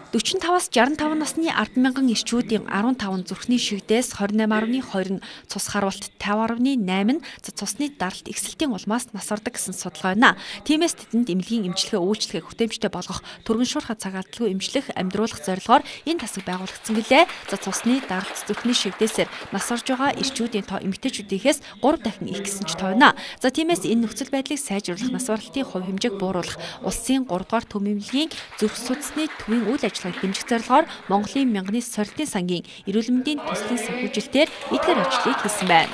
45-аас 65 насны 10,000 эрчүүдийн 15 зүрхний шигдээс 28.2 нь цус харуулт, 50.8 нь цусны даралт эксэлтийн улмаас нас ордог гэсэн судалгаа байна. Тиймээс тэдэнд эмнэлгийн эмчилгээ үйлчлэгийг хүтээмжтэй болгох, түргэн шуурхай цагааталгүй эмчлэх, амьдруулах зорилгоор энэ тасаг байгуулагдсан гэлээ. Цусны даралт зүрхний шигдээсээр нас орж байгаа эрчүүдийн тоо эмэгтэйчүүдийнхээс 3 дахин их гэсэн ч тоо байна. За тиймээс энэ нөхцөл байдлыг сайжруулах, нас баралтын хувь хэмжээг бууруулах, улсын 3 дугаар төв эмнэлгийн зүрх судасны төвийн үйл ажиллагааг дэмжих зорилгоор Монголын мянганы сорилтын сангийн эрүүл мэндийн төслийн санхүүжилтээр эдгээр ажлыг хийсэн байна.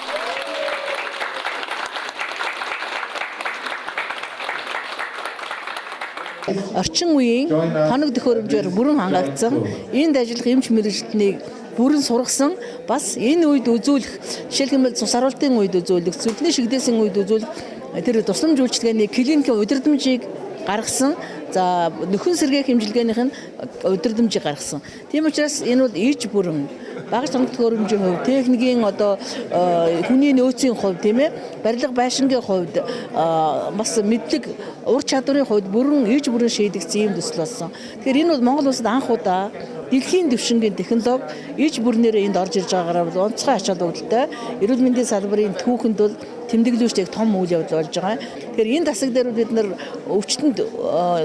Орчин үеийн хоног төхөөрөмжөөр бүрэн хангагдсан энд ажиллах эмч мэргэжилтнийг бүрэн сургасан бас энэ үед үзүүлэх жишээлбэл цус харуултын үед үзүүлэх, зүрхний шигдээсийн үед үзүүлэх тэр тусламж үйлчилгээний клиникийн удирдамжийг гаргасан. За нөхөн сэргээх хэмжилгээнийх нь удирдамжийг гаргасан. Тийм учраас энэ бол иж бүрэн багаж хоног төхөөрөмжийн хувьд, техникийн хүний нөөцийн хувьд, тийм ээ, барилга байшингийн хувьд бас мэдлэг ур чадварын хувьд бүрэн иж бүрэн шийдэгдсэн юм төсөл болсон. Тэгэхээр энэ бол Монгол улсад анх удаа дэлхийн түвшингийн технологи иж бүрнээр энд орж ирж байгаагаар бол онцгой ач холбогдолтой. Эрүүл мэндийн салбарын түүхэнд бол тэмдэглүүлжтэй том үйл явдал болж байгаа. Тэгэхээр энэ тасаг дээр бид нар өвчтөнд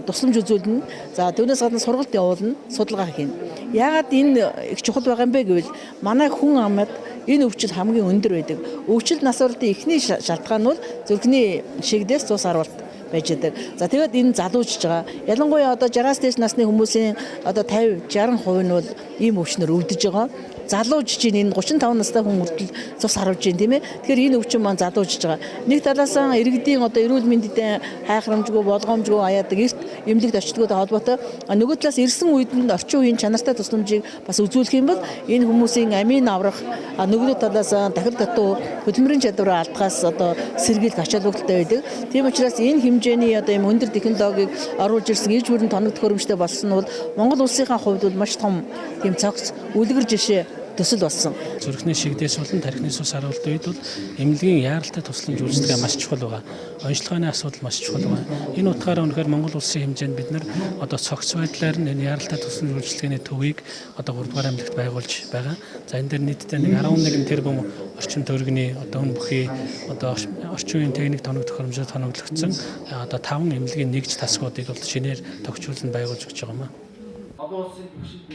тусламж үзүүлнэ. За түүнээс гадна сургалт явуулна, судалгаа хийнэ. Яагаад энэ их чухал байгаа юм бэ гэвэл манай хүн амд энэ өвчил хамгийн өндөр байдаг. Өвчил нас оролтын эхний шалтгаан нь бол зүрхний шигдээс цус харуулт байж байгаа. За тэгээд энэ залуужж байгаа. Ялангуяа одоо 60-аас дээш насны хүмүүсийн одоо 50-60% нь бол ийм өвчнөр өвдөж байгаа. Залуужж чинь энэ 35 настай хүн хүртэл цус харуулж байна, тийм ээ. Тэгэхээр энэ өвчин маань залуужж байгаа. Нэг талаас нь иргэдийн одоо эрүүл мэндэд хайхрамжгүй, болгоомжгүй аяадаг эрт эмнэлэгт очдгоотой холбоотой нөгөө талаас ирсэн үед нь орчин үеийн чанартай тусламжийг бас үзүүлэх юм бол энэ хүмүүсийн амийн аврах нөгөө талаас дахил татуу хөдөлмөрийн чадвараа алдахаас одоо сэргийлэх ач холбогдолтой байдаг. Тийм учраас энэ хэмжээний одоо юм өндөр технологиг оруулж ирсэн иж бүрэн тоног төхөөрөмжтэй болсон нь бол Монгол улсынхаа хувьд бол маш том тийм цогц үлгэр жишээ төсөл болсон. Зүрхний шигдээс болон тархины цус харуултын үед бол эмнэлгийн яаралтай тусламж үйлчилгээ маш чухал байгаа. Онцлогооны асуудал маш чухал байгаа. Энэ утгаараа өнөхөр Монгол улсын хэмжээнд бид нар одоо цогц байдлаар энэ яаралтай тусламж үйлчилгээний төвийг одоо 3 дугаар эмнэлэгт байгуулж байгаа. За энэ дээр нийтдээ 11 тэрбум орчин төгрөгийн одоо өн бүхий одоо орчин үеийн техник тоног төхөөрөмжөд тоноглогдсон одоо 5 эмнэлгийн нэгж тасгуудыг бол шинээр тогтчуулан байгуулж өгч байгаа юм.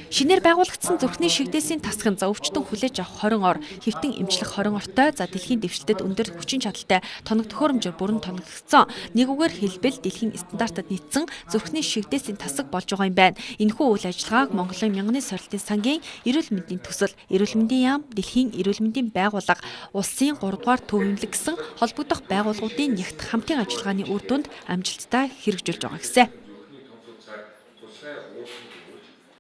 Шинээр байгуулагдсан зүрхний шигдээсийн тасгын за өвчтөн хүлээж авах 20 ор, хэвтэн эмчлэх 20 ортой, за дэлхийн дэвшилтэд өндөр хүчин чадалтай тоног төхөөрөмжөөр бүрэн тоногдсон. Нэгүгээр хэлбэл дэлхийн стандартад нийцсэн зүрхний шигдээсийн тасаг болж байгаа юм байна. Энэхүү үйл ажиллагааг Монголын мянганы сорилтын сангийн эрүүл мэндийн төсөл, эрүүл мэндийн яам, дэлхийн эрүүл мэндийн байгууллага, улсын 3 дугаар төв эмнэлэг гэсэн холбогдох байгууллагуудын нэгт хамтын ажиллагааны үр дүнд амжилттай хэрэгжүүлж байгаа гэсэн.